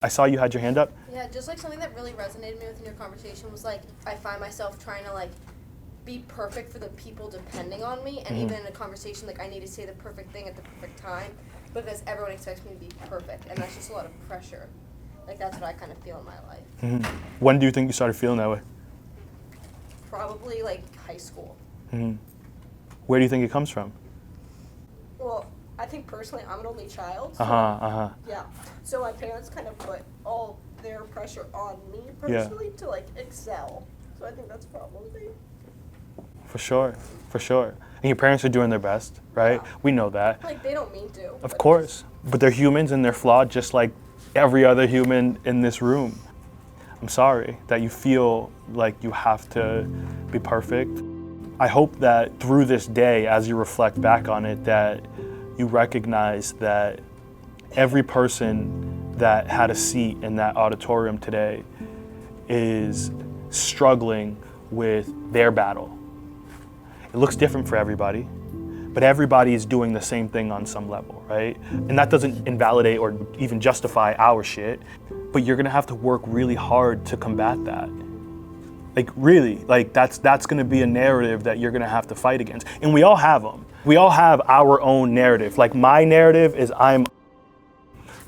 I saw you had your hand up. Yeah, just like something that really resonated with me within your conversation was like, I find myself trying to like be perfect for the people depending on me, and even in a conversation, like I need to say the perfect thing at the perfect time because everyone expects me to be perfect, and that's just a lot of pressure. Like that's what I kind of feel in my life. When do you think you started feeling that way? Probably like high school. Where do you think it comes from? Well, I think personally I'm an only child. So, yeah. So my parents kind of put all their pressure on me personally to like excel. So I think that's probably. For sure. And your parents are doing their best, right? Yeah. We know that. Like they don't mean to. Of course. But they're humans and they're flawed just like every other human in this room. I'm sorry that you feel like you have to be perfect. I hope that through this day, as you reflect back on it, that you recognize that every person that had a seat in that auditorium today is struggling with their battle. It looks different for everybody, but everybody is doing the same thing on some level, right? And that doesn't invalidate or even justify our shit, but you're gonna have to work really hard to combat that. Like really, like that's gonna be a narrative that you're gonna have to fight against. And we all have them. We all have our own narrative. Like my narrative is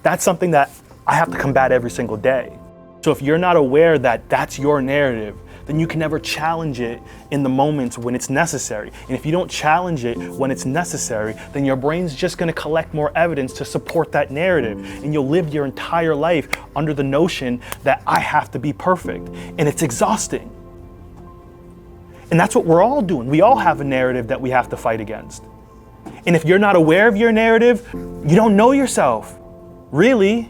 that's something that I have to combat every single day. So if you're not aware that that's your narrative, then you can never challenge it in the moments when it's necessary. And if you don't challenge it when it's necessary, then your brain's just gonna collect more evidence to support that narrative. And you'll live your entire life under the notion that I have to be perfect. And it's exhausting. And that's what we're all doing. We all have a narrative that we have to fight against. And if you're not aware of your narrative, you don't know yourself, really.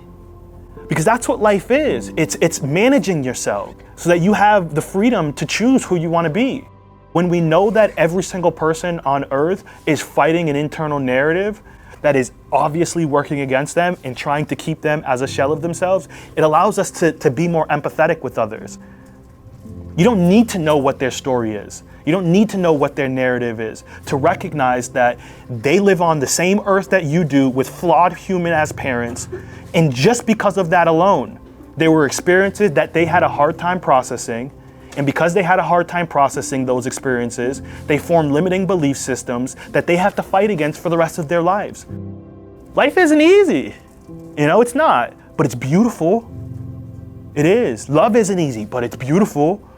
Because that's what life is. It's managing yourself so that you have the freedom to choose who you want to be. When we know that every single person on earth is fighting an internal narrative that is obviously working against them and trying to keep them as a shell of themselves, it allows us to be more empathetic with others. You don't need to know what their story is. You don't need to know what their narrative is to recognize that they live on the same earth that you do with flawed human as parents. And just because of that alone, there were experiences that they had a hard time processing. And because they had a hard time processing those experiences, they formed limiting belief systems that they have to fight against for the rest of their lives. Life isn't easy. It's not, but it's beautiful. It is. Love isn't easy, but it's beautiful.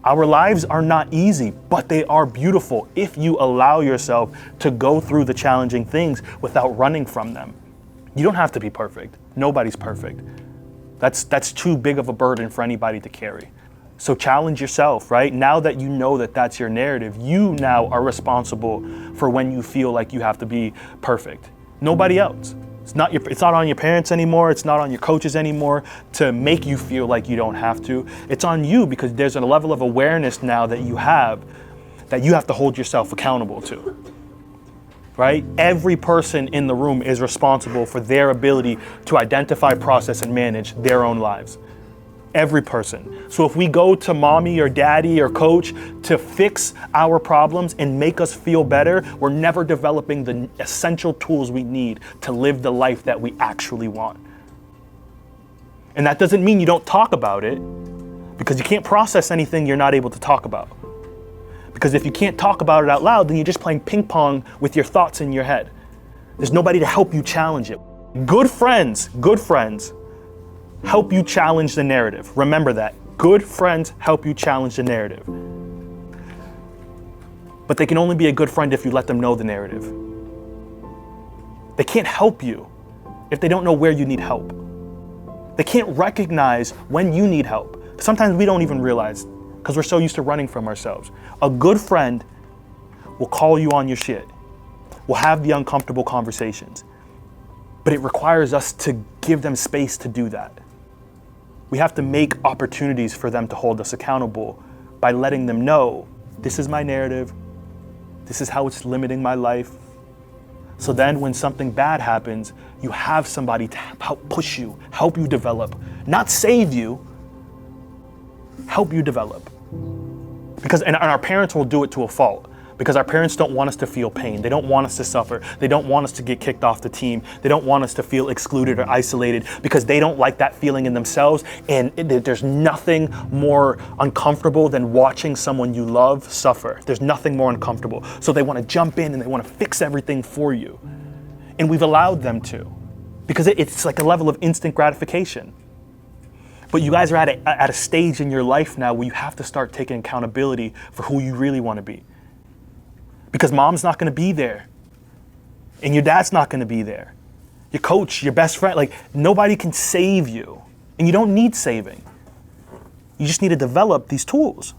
Our lives are not easy, but they are beautiful if you allow yourself to go through the challenging things without running from them. You don't have to be perfect. Nobody's perfect. That's too big of a burden for anybody to carry. So challenge yourself, right? Now that you know that that's your narrative, you now are responsible for when you feel like you have to be perfect. Nobody else. It's not on your parents anymore. It's not on your coaches anymore to make you feel like you don't have to. It's on you because there's a level of awareness now that you have to hold yourself accountable to, right? Every person in the room is responsible for their ability to identify, process, and manage their own lives. Every person. So if we go to mommy or daddy or coach to fix our problems and make us feel better, we're never developing the essential tools we need to live the life that we actually want. And that doesn't mean you don't talk about it, because you can't process anything you're not able to talk about. Because if you can't talk about it out loud, then you're just playing ping pong with your thoughts in your head. There's nobody to help you challenge it. Good friends help you challenge the narrative. Remember that. Good friends help you challenge the narrative. But they can only be a good friend if you let them know the narrative. They can't help you if they don't know where you need help. They can't recognize when you need help. Sometimes we don't even realize because we're so used to running from ourselves. A good friend will call you on your shit. Will have the uncomfortable conversations. But it requires us to give them space to do that. We have to make opportunities for them to hold us accountable by letting them know, this is my narrative, this is how it's limiting my life. So then when something bad happens, you have somebody to help push you, help you develop, not save you, help you develop. And our parents will do it to a fault. Because our parents don't want us to feel pain. They don't want us to suffer. They don't want us to get kicked off the team. They don't want us to feel excluded or isolated because they don't like that feeling in themselves. And there's nothing more uncomfortable than watching someone you love suffer. There's nothing more uncomfortable. So they want to jump in and they want to fix everything for you. And we've allowed them to, because it's like a level of instant gratification. But you guys are at a stage in your life now where you have to start taking accountability for who you really want to be. Because mom's not going to be there. And your dad's not going to be there. Your coach, your best friend, like nobody can save you. And you don't need saving. You just need to develop these tools.